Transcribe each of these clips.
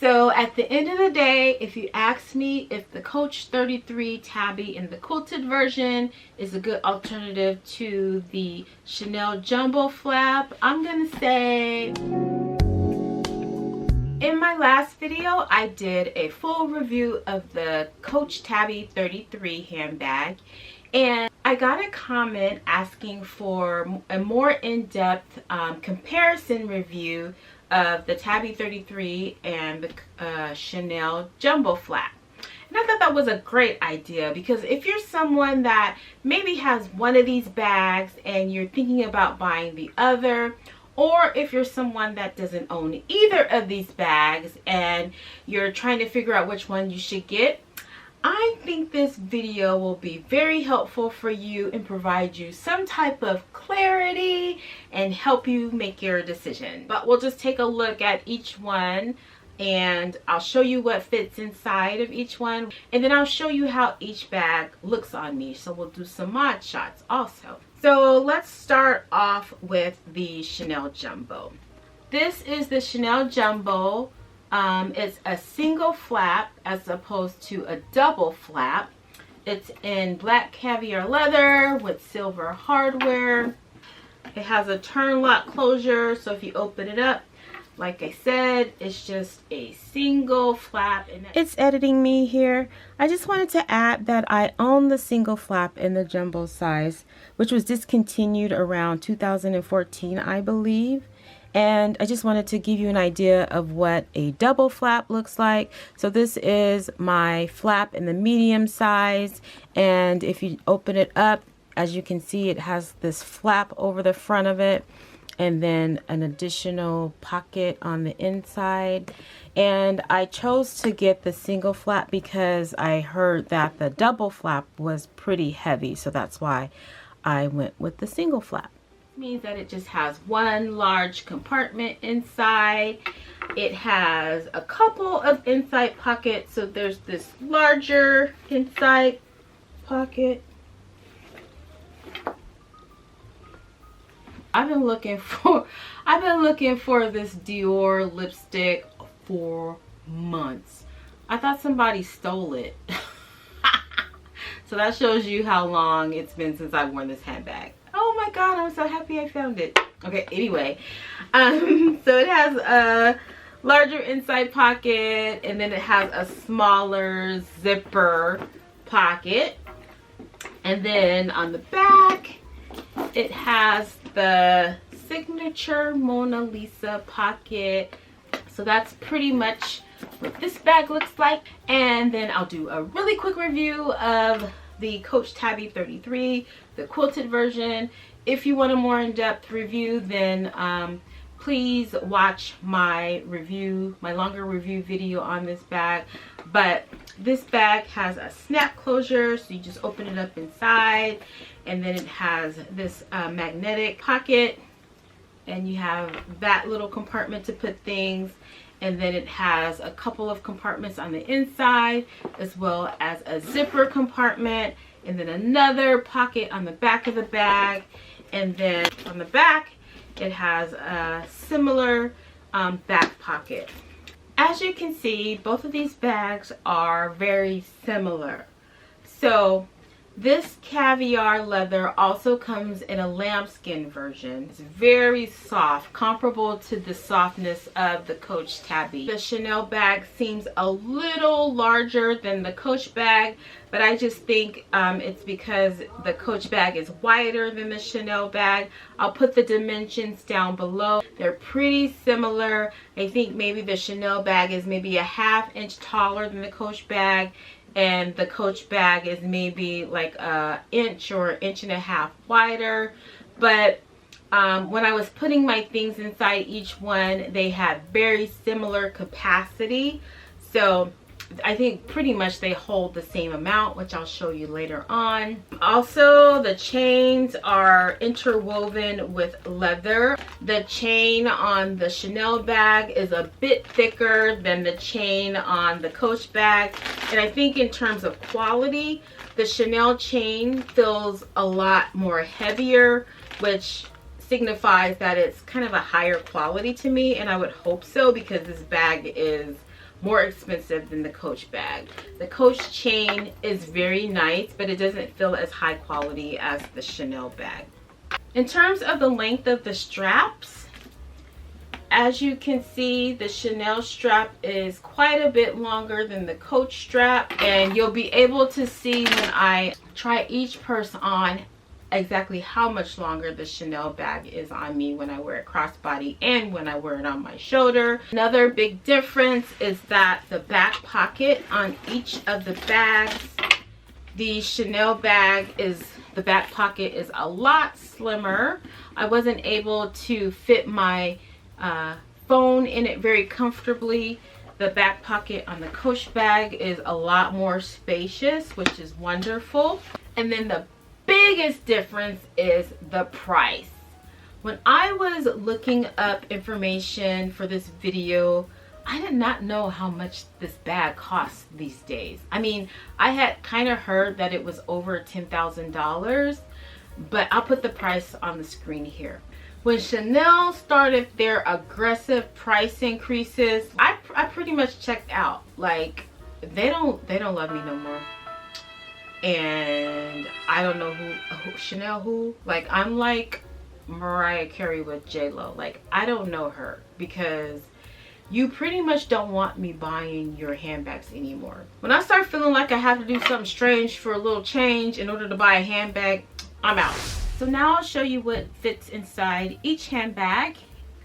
So at the end of the day, if you ask me if the Coach 33 Tabby in the quilted version is a good alternative to the Chanel Jumbo Flap, I'm gonna say... In my last video, I did a full review of the Coach Tabby 33 handbag, and I got a comment asking for a more in-depth comparison review of the Tabby 33 and the Chanel Jumbo Flap. And I thought that was a great idea, because if you're someone that maybe has one of these bags and you're thinking about buying the other, or if you're someone that doesn't own either of these bags and you're trying to figure out which one you should get, I think this video will be very helpful for you and provide you some type of clarity and help you make your decision. But we'll just take a look at each one, and I'll show you what fits inside of each one, and then I'll show you how each bag looks on me. So we'll do some mod shots also. So let's start off with the Chanel Jumbo. This is the Chanel Jumbo. It's a single flap as opposed to a double flap. It's in black caviar leather with silver hardware. It has a turn lock closure, so if you open it up, like I said, it's just a single flap. It's editing me here. I just wanted to add that I own the single flap in the jumbo size, which was discontinued around 2014, I believe. And I just wanted to give you an idea of what a double flap looks like. So this is my flap in the medium size, and if you open it up, as you can see, it has this flap over the front of it, and then an additional pocket on the inside. And I chose to get the single flap because I heard that the double flap was pretty heavy, so that's why I went with the single flap. Means that it just has one large compartment inside. It has a couple of inside pockets, so there's this larger inside pocket. I've been looking for this Dior lipstick for months. I thought somebody stole it. So that shows you how long it's been since I've worn this handbag. Oh my god, I'm so happy I found it. Okay, anyway, so it has a larger inside pocket, and then it has a smaller zipper pocket, and then on the back it has the signature Mona Lisa pocket. So that's pretty much what this bag looks like. And then I'll do a really quick review of the Coach Tabby 33, the quilted version. If you want a more in-depth review, then please watch my longer review video on this bag. But this bag has a snap closure, so you just open it up inside, and then it has this magnetic pocket, and you have that little compartment to put things. And then it has a couple of compartments on the inside, as well as a zipper compartment, and then another pocket on the back of the bag. And then on the back, it has a similar back pocket. As you can see, both of these bags are very similar. So this caviar leather also comes in a lambskin version. It's very soft, comparable to the softness of the Coach Tabby. The Chanel bag seems a little larger than the Coach bag, but I just think it's because the Coach bag is wider than the Chanel bag. I'll put the dimensions down below. They're pretty similar. I think maybe the Chanel bag is maybe a ½ inch taller than the Coach bag, and the Coach bag is maybe like an inch or 1.5 inches wider. But when I was putting my things inside each one, they had very similar capacity. So I think pretty much they hold the same amount, which I'll show you later on. Also, the chains are interwoven with leather. The chain on the Chanel bag is a bit thicker than the chain on the Coach bag. And I think in terms of quality, the Chanel chain feels a lot more heavier, which signifies that it's kind of a higher quality to me, and I would hope so because this bag is more expensive than the Coach bag. The Coach chain is very nice, but it doesn't feel as high quality as the Chanel bag. In terms of the length of the straps, as you can see, the Chanel strap is quite a bit longer than the Coach strap, and you'll be able to see when I try each purse on exactly how much longer the Chanel bag is on me when I wear it crossbody and when I wear it on my shoulder. Another big difference is that the back pocket on each of the bags, the Chanel bag the back pocket is a lot slimmer. I wasn't able to fit my phone in it very comfortably. The back pocket on the Coach bag is a lot more spacious, which is wonderful. And then the biggest difference is the price. When I was looking up information for this video, I did not know how much this bag costs these days. I mean, I had kind of heard that it was over $10,000, but I'll put the price on the screen here. When Chanel started their aggressive price increases, I pretty much checked out. Like, they don't love me no more. And I don't know who Chanel who. Like, I'm like Mariah Carey with J-Lo. Like, I don't know her, because you pretty much don't want me buying your handbags anymore. When I start feeling like I have to do something strange for a little change in order to buy a handbag, I'm out. So now I'll show you what fits inside each handbag,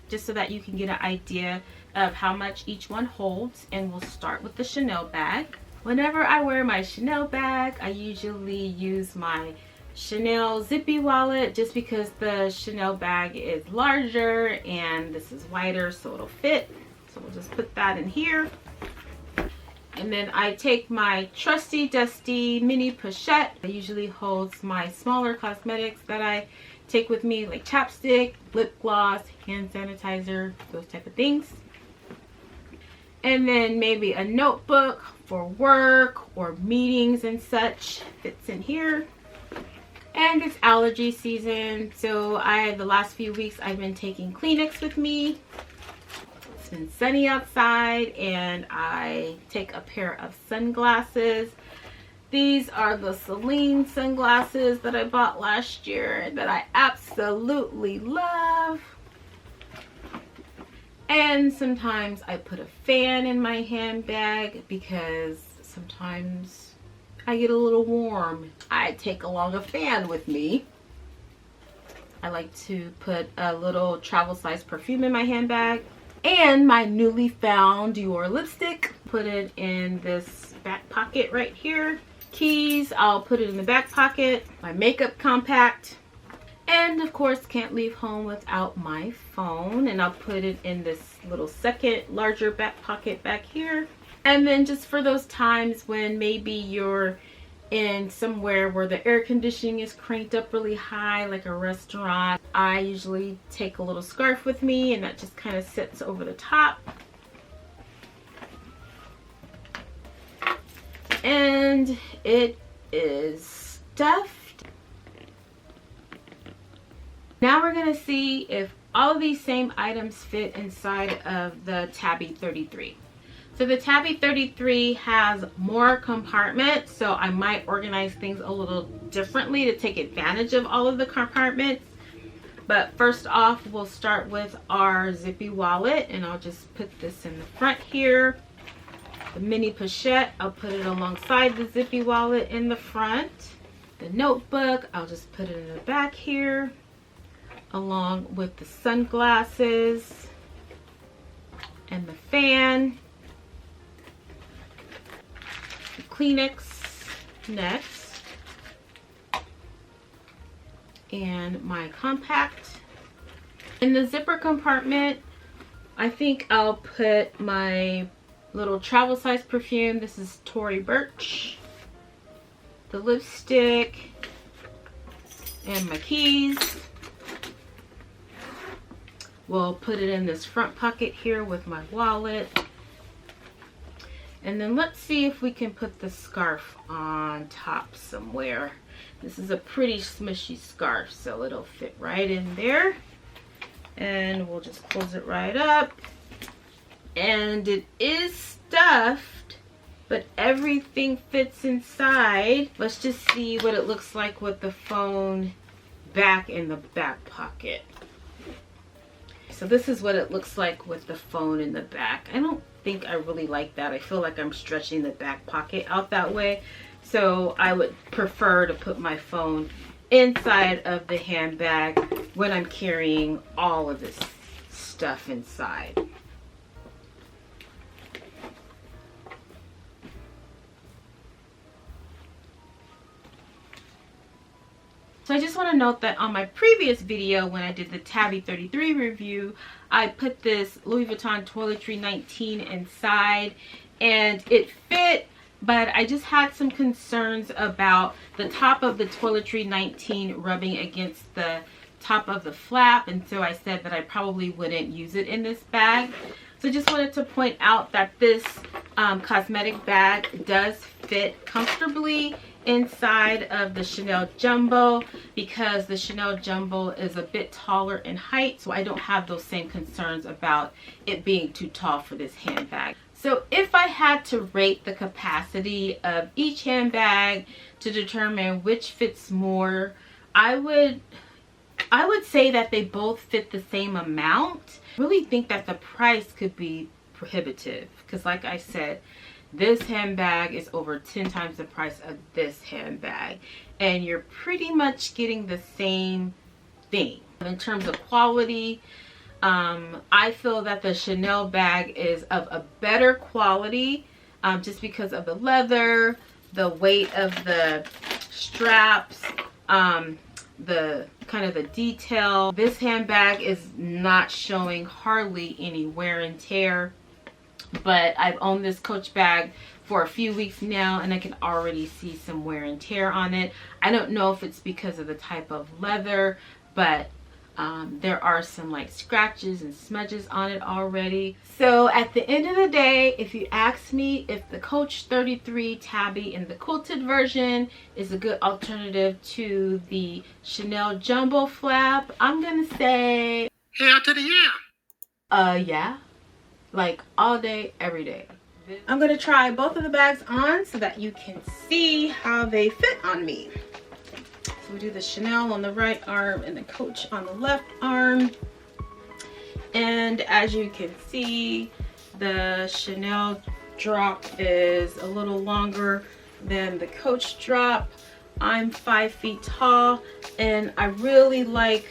just so that you can get an idea of how much each one holds. And we'll start with the Chanel bag. Whenever I wear my Chanel bag, I usually use my Chanel zippy wallet, just because the Chanel bag is larger and this is wider, so it'll fit. So we'll just put that in here. And then I take my trusty dusty mini pochette. It usually holds my smaller cosmetics that I take with me, like chapstick, lip gloss, hand sanitizer, those type of things. And then maybe a notebook for work or meetings and such fits in here. And it's allergy season, so the last few weeks I've been taking Kleenex with me. It's been sunny outside, and I take a pair of sunglasses. These are the Celine sunglasses that I bought last year that I absolutely love. And sometimes I put a fan in my handbag, because sometimes I get a little warm. I take along a fan with me. I like to put a little travel size perfume in my handbag. And my newly found Dior lipstick. Put it in this back pocket right here. Keys, I'll put it in the back pocket. My makeup compact. And of course, can't leave home without my phone. And I'll put it in this little second larger back pocket back here. And then just for those times when maybe you're in somewhere where the air conditioning is cranked up really high, like a restaurant, I usually take a little scarf with me, and that just kind of sits over the top. And it is stuffed. Now we're going to see if all of these same items fit inside of the Tabby 33. So the Tabby 33 has more compartments, so I might organize things a little differently to take advantage of all of the compartments. But first off, we'll start with our zippy wallet, and I'll just put this in the front here. The mini pochette, I'll put it alongside the zippy wallet in the front. The notebook, I'll just put it in the back here, along with the sunglasses and the fan. The Kleenex next, and my compact. In the zipper compartment, I think I'll put my little travel size perfume. This is Tory Burch. The lipstick and my keys. We'll put it in this front pocket here with my wallet. And then let's see if we can put the scarf on top somewhere. This is a pretty smushy scarf, so it'll fit right in there. And we'll just close it right up. And it is stuffed, but everything fits inside. Let's just see what it looks like with the phone back in the back pocket. So this is what it looks like with the phone in the back. I don't think I really like that. I feel like I'm stretching the back pocket out that way. So I would prefer to put my phone inside of the handbag when I'm carrying all of this stuff inside. So I just want to note that on my previous video when I did the Tabby 33 review, I put this Louis Vuitton Toiletry 19 inside and it fit, but I just had some concerns about the top of the Toiletry 19 rubbing against the top of the flap, and so I said that I probably wouldn't use it in this bag. So just wanted to point out that this cosmetic bag does fit comfortably inside of the Chanel Jumbo, because the Chanel Jumbo is a bit taller in height, so I don't have those same concerns about it being too tall for this handbag. So if I had to rate the capacity of each handbag to determine which fits more, I would say that they both fit the same amount. I really think that the price could be prohibitive, because like I said, this handbag is over 10 times the price of this handbag, and you're pretty much getting the same thing. In terms of quality, I feel that the Chanel bag is of a better quality, just because of the leather, the weight of the straps, the kind of the detail. This handbag is not showing hardly any wear and tear, but I've owned this Coach bag for a few weeks now and I can already see some wear and tear on it. I don't know if it's because of the type of leather, but there are some like scratches and smudges on it already. So at the end of the day, if you ask me if the Coach 33 Tabby in the quilted version is a good alternative to the Chanel Jumbo flap, I'm gonna say hell to the yeah. Yeah, like all day, every day. I'm gonna try both of the bags on so that you can see how they fit on me. So we do the Chanel on the right arm and the Coach on the left arm. And as you can see, the Chanel drop is a little longer than the Coach drop. I'm 5 feet tall and I really like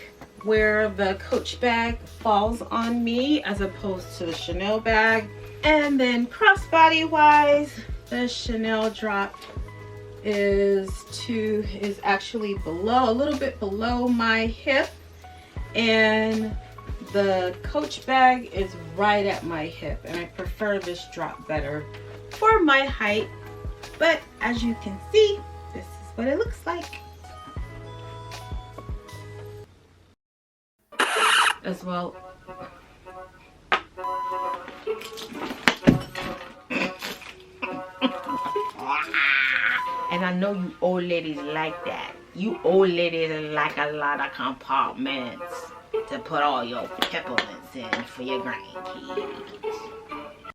where the Coach bag falls on me as opposed to the Chanel bag. And then crossbody wise, the Chanel drop is actually below, a little bit below my hip, and the Coach bag is right at my hip, and I prefer this drop better for my height. But as you can see, this is what it looks like. As well. And I know you old ladies like that. You old ladies like a lot of compartments to put all your peppermints in for your grandkids.